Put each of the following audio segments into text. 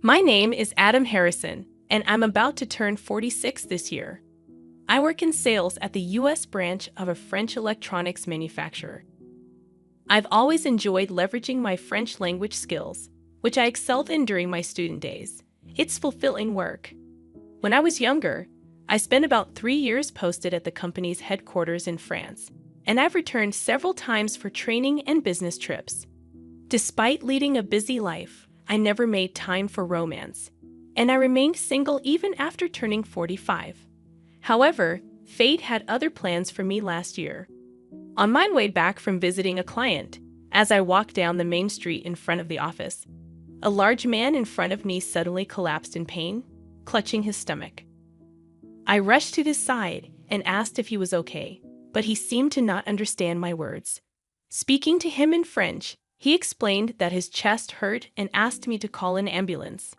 My name is Adam Harrison, and I'm about to turn 46 this year. I work in sales at the US branch of a French electronics manufacturer. I've always enjoyed leveraging my French language skills, which I excelled in during my student days. It's fulfilling work. When I was younger, I spent about 3 years posted at the company's headquarters in France, and I've returned several times for training and business trips. Despite leading a busy life, I never made time for romance, and I remained single even after turning 45. However, fate had other plans for me last year. On my way back from visiting a client, as I walked down the main street in front of the office, a large man in front of me suddenly collapsed in pain, clutching his stomach. I rushed to his side and asked if he was okay, but he seemed to not understand my words. Speaking to him in French, he explained that his chest hurt and asked me to call an ambulance.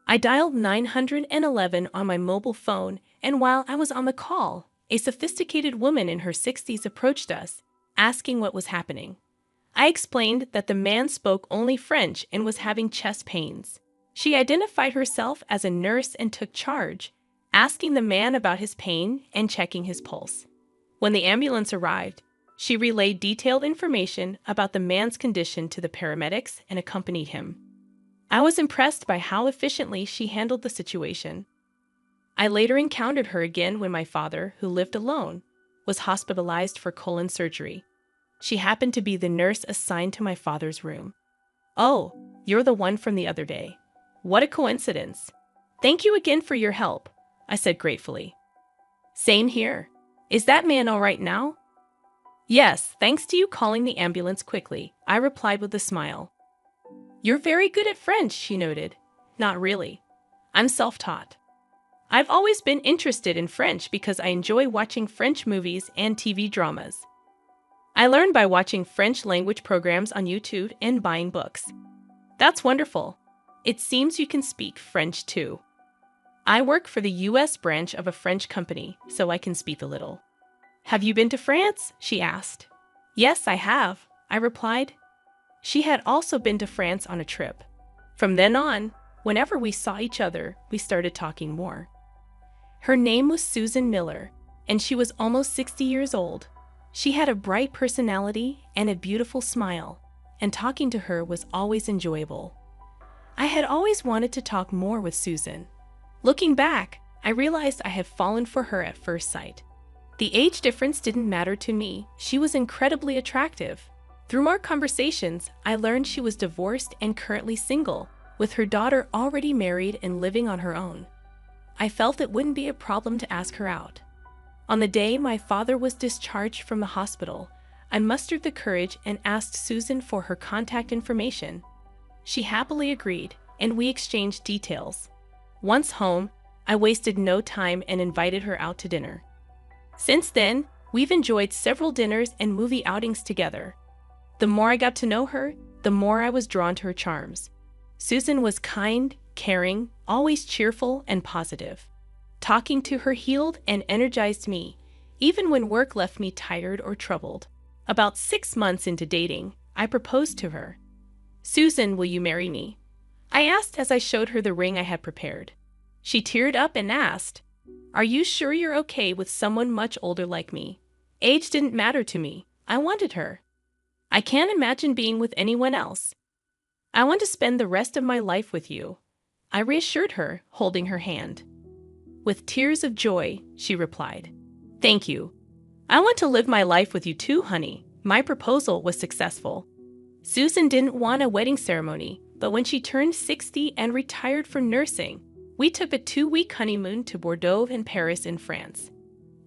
I dialed 911 on my mobile phone, and while I was on the call, a sophisticated woman in her 60s approached us, asking what was happening. I explained that the man spoke only French and was having chest pains. She identified herself as a nurse and took charge, asking the man about his pain and checking his pulse. When the ambulance arrived, she relayed detailed information about the man's condition to the paramedics and accompanied him. I was impressed by how efficiently she handled the situation. I later encountered her again when my father, who lived alone, was hospitalized for colon surgery. She happened to be the nurse assigned to my father's room. "Oh, you're the one from the other day. What a coincidence. Thank you again for your help," I said gratefully. "Same here. Is that man all right now?" "Yes, thanks to you calling the ambulance quickly," I replied with a smile. "You're very good at French," she noted. "Not really. I'm self-taught. I've always been interested in French because I enjoy watching French movies and TV dramas. I learned by watching French language programs on YouTube and buying books." "That's wonderful. It seems you can speak French too." "I work for the US branch of a French company, so I can speak a little." "Have you been to France?" she asked. "Yes, I have," I replied. She had also been to France on a trip. From then on, whenever we saw each other, we started talking more. Her name was Susan Miller, and she was almost 60 years old. She had a bright personality and a beautiful smile, and talking to her was always enjoyable. I had always wanted to talk more with Susan. Looking back, I realized I had fallen for her at first sight. The age difference didn't matter to me. She was incredibly attractive. Through our conversations, I learned she was divorced and currently single, with her daughter already married and living on her own. I felt it wouldn't be a problem to ask her out. On the day my father was discharged from the hospital, I mustered the courage and asked Susan for her contact information. She happily agreed, and we exchanged details. Once home, I wasted no time and invited her out to dinner. Since then, we've enjoyed several dinners and movie outings together. The more I got to know her, the more I was drawn to her charms. Susan was kind, caring, always cheerful and positive. Talking to her healed and energized me, even when work left me tired or troubled. About 6 months into dating, I proposed to her. "Susan, will you marry me?" I asked as I showed her the ring I had prepared. She teared up and asked, "Are you sure you're okay with someone much older like me?" Age didn't matter to me. I wanted her. "I can't imagine being with anyone else. I want to spend the rest of my life with you," I reassured her, holding her hand. With tears of joy, she replied, "Thank you. I want to live my life with you too, honey." My proposal was successful. Susan didn't want a wedding ceremony, but when she turned 60 and retired from nursing, we took a 2-week honeymoon to Bordeaux and Paris in France.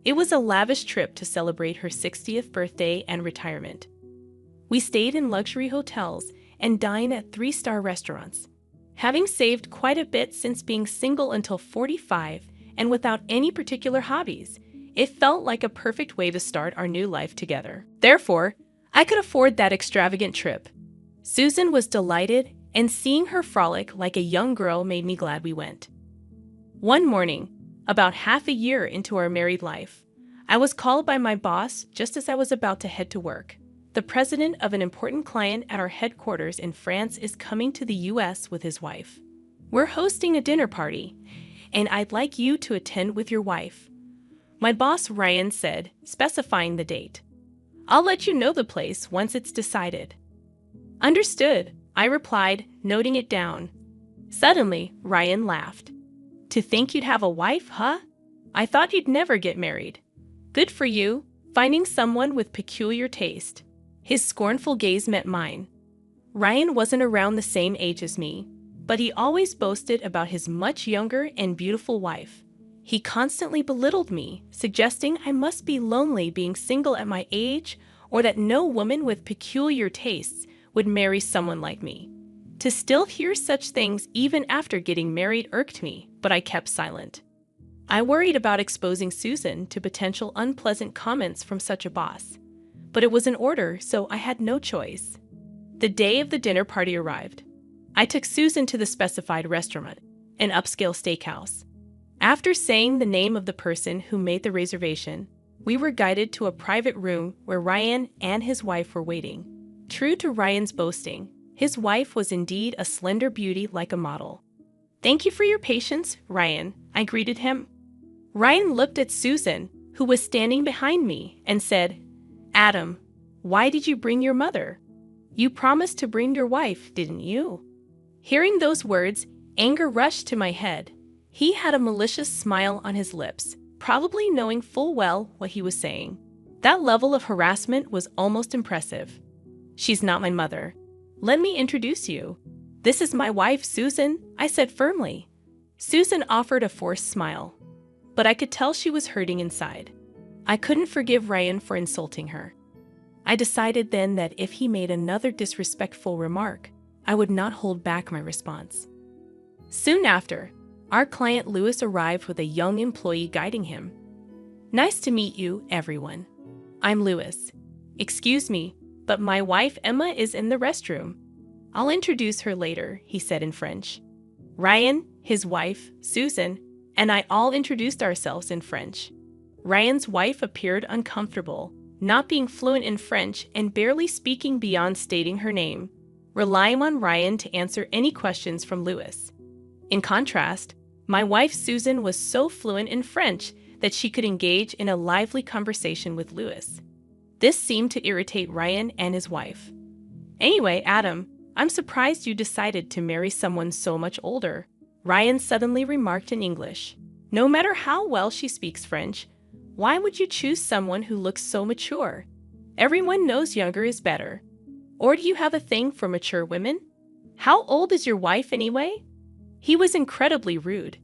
It was a lavish trip to celebrate her 60th birthday and retirement. We stayed in luxury hotels and dined at 3-star restaurants. Having saved quite a bit since being single until 45 and without any particular hobbies, it felt like a perfect way to start our new life together. Therefore, I could afford that extravagant trip. Susan was delighted, and seeing her frolic like a young girl made me glad we went. One morning, about half a year into our married life, I was called by my boss just as I was about to head to work. The president of an important client at our headquarters in France is coming to the US with his wife. We're hosting a dinner party, and I'd like you to attend with your wife," my boss Ryan said, specifying the date. "I'll let you know the place once it's decided." "Understood," I replied, noting it down. Suddenly, Ryan laughed. "To think you'd have a wife, huh? I thought you'd never get married. Good for you, finding someone with peculiar taste." His scornful gaze met mine. Ryan wasn't around the same age as me, but he always boasted about his much younger and beautiful wife. He constantly belittled me, suggesting I must be lonely being single at my age, or that no woman with peculiar tastes would marry someone like me. To still hear such things even after getting married irked me, but I kept silent. I worried about exposing Susan to potential unpleasant comments from such a boss, but it was an order, so I had no choice. The day of the dinner party arrived. I took Susan to the specified restaurant, an upscale steakhouse. After saying the name of the person who made the reservation, we were guided to a private room where Ryan and his wife were waiting. True to Ryan's boasting, his wife was indeed a slender beauty like a model. "Thank you for your patience, Ryan," I greeted him. Ryan looked at Susan, who was standing behind me, and said, "Adam, why did you bring your mother? You promised to bring your wife, didn't you?" Hearing those words, anger rushed to my head. He had a malicious smile on his lips, probably knowing full well what he was saying. That level of harassment was almost impressive. "She's not my mother. Let me introduce you. This is my wife, Susan," I said firmly. Susan offered a forced smile, but I could tell she was hurting inside. I couldn't forgive Ryan for insulting her. I decided then that if he made another disrespectful remark, I would not hold back my response. Soon after, our client Lewis arrived with a young employee guiding him. "Nice to meet you, everyone. I'm Lewis. Excuse me, but my wife Emma is in the restroom. I'll introduce her later," he said in French. Ryan, his wife, Susan, and I all introduced ourselves in French. Ryan's wife appeared uncomfortable, not being fluent in French and barely speaking beyond stating her name, relying on Ryan to answer any questions from Lewis. In contrast, my wife Susan was so fluent in French that she could engage in a lively conversation with Lewis. This seemed to irritate Ryan and his wife. "Anyway, Adam, I'm surprised you decided to marry someone so much older," Ryan suddenly remarked in English. "No matter how well she speaks French, why would you choose someone who looks so mature? Everyone knows younger is better. Or do you have a thing for mature women? How old is your wife anyway?" He was incredibly rude.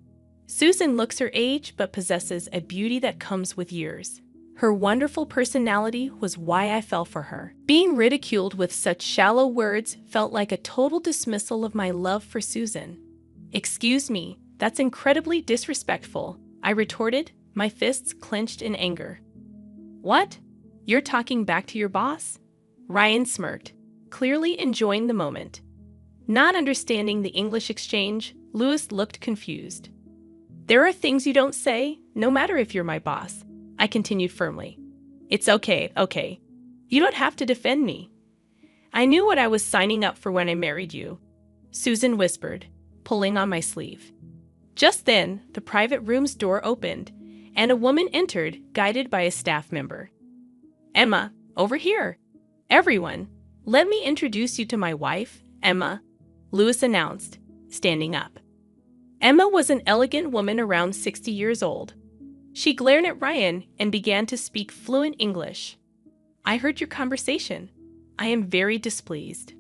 Susan looks her age but possesses a beauty that comes with years. Her wonderful personality was why I fell for her. Being ridiculed with such shallow words felt like a total dismissal of my love for Susan. "Excuse me, that's incredibly disrespectful," I retorted, my fists clenched in anger. "What? You're talking back to your boss?" Ryan smirked, clearly enjoying the moment. Not understanding the English exchange, Lewis looked confused. "There are things you don't say, no matter if you're my boss," I continued firmly. "It's okay. You don't have to defend me. I knew what I was signing up for when I married you," Susan whispered, pulling on my sleeve. Just then, the private room's door opened, and a woman entered, guided by a staff member. "Emma, over here. Everyone, let me introduce you to my wife, Emma," Lewis announced, standing up. Emma was an elegant woman around 60 years old. She glared at Ryan and began to speak fluent English. "I heard your conversation. I am very displeased.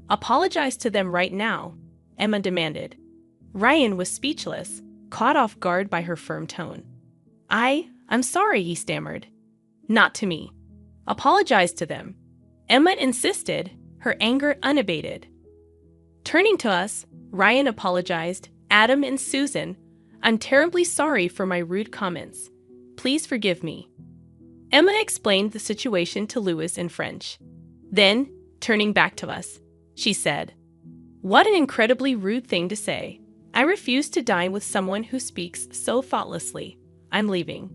Apologize to them right now," Emma demanded. Ryan was speechless, caught off guard by her firm tone. I'm sorry," he stammered. "Not to me. Apologize to them," Emma insisted, her anger unabated. Turning to us, Ryan apologized. "Adam and Susan, I'm terribly sorry for my rude comments. Please forgive me." Emma explained the situation to Lewis in French. Then, turning back to us, she said, "What an incredibly rude thing to say. I refuse to dine with someone who speaks so thoughtlessly. I'm leaving."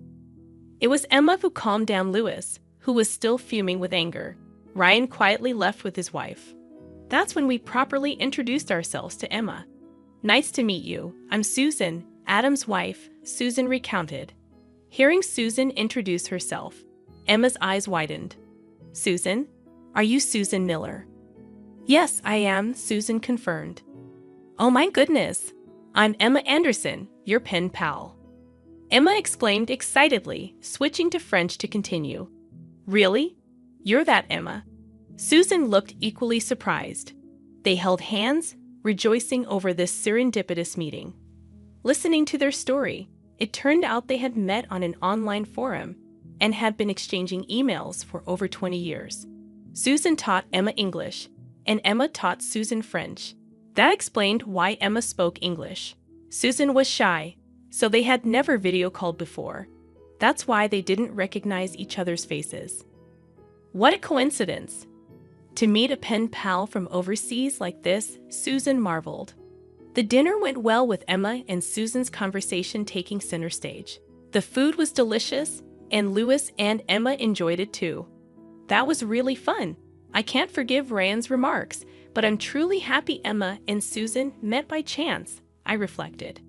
It was Emma who calmed down Lewis, who was still fuming with anger. Ryan quietly left with his wife. That's when we properly introduced ourselves to Emma. Nice to meet you. I'm Susan, Adam's wife, Susan recounted. Hearing Susan introduce herself, Emma's eyes widened. Susan? Are you Susan Miller? Yes, I am, Susan confirmed. Oh my goodness! I'm Emma Anderson, your pen pal. Emma exclaimed excitedly, switching to French to continue. Really? You're that Emma? Susan looked equally surprised. They held hands, rejoicing over this serendipitous meeting. Listening to their story, it turned out they had met on an online forum and had been exchanging emails for over 20 years. Susan taught Emma English, and Emma taught Susan French. That explained why Emma spoke English. Susan was shy, so they had never video called before. That's why they didn't recognize each other's faces. What a coincidence! To meet a pen pal from overseas like this, Susan marveled. The dinner went well with Emma and Susan's conversation taking center stage. The food was delicious, and Louis and Emma enjoyed it too. That was really fun. I can't forgive Ryan's remarks, but I'm truly happy Emma and Susan met by chance, I reflected.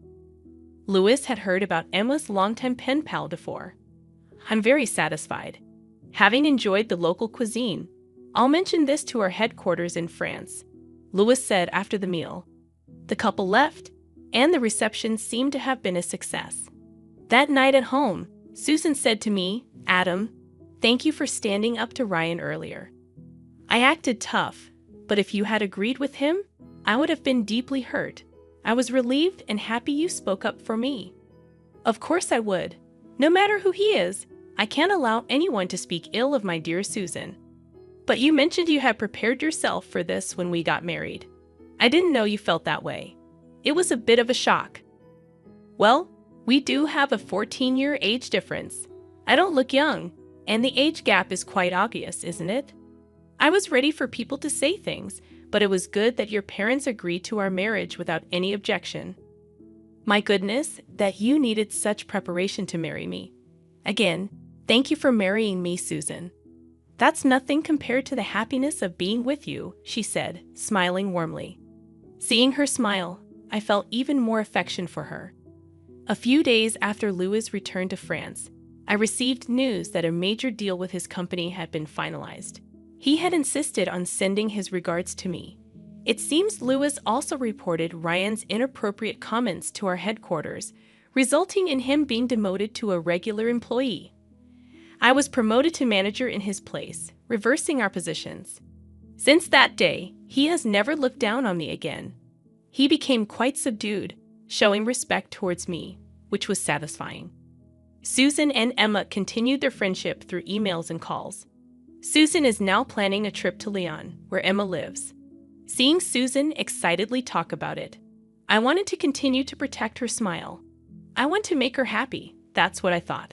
Louis had heard about Emma's longtime pen pal before. I'm very satisfied. Having enjoyed the local cuisine, I'll mention this to our headquarters in France, Louis said after the meal. The couple left, and the reception seemed to have been a success. That night at home, Susan said to me, Adam, thank you for standing up to Ryan earlier. I acted tough, but if you had agreed with him, I would have been deeply hurt. I was relieved and happy you spoke up for me. Of course I would. No matter who he is, I can't allow anyone to speak ill of my dear Susan. But you mentioned you had prepared yourself for this when we got married. I didn't know you felt that way. It was a bit of a shock. Well, we do have a 14-year age difference. I don't look young, and the age gap is quite obvious, isn't it? I was ready for people to say things, but it was good that your parents agreed to our marriage without any objection. My goodness, that you needed such preparation to marry me. Again, thank you for marrying me, Susan. That's nothing compared to the happiness of being with you, she said, smiling warmly. Seeing her smile, I felt even more affection for her. A few days after Louis returned to France, I received news that a major deal with his company had been finalized. He had insisted on sending his regards to me. It seems Louis also reported Ryan's inappropriate comments to our headquarters, resulting in him being demoted to a regular employee. I was promoted to manager in his place, reversing our positions. Since that day, he has never looked down on me again. He became quite subdued, showing respect towards me, which was satisfying. Susan and Emma continued their friendship through emails and calls. Susan is now planning a trip to Lyon, where Emma lives. Seeing Susan excitedly talk about it, I wanted to continue to protect her smile. I want to make her happy, that's what I thought.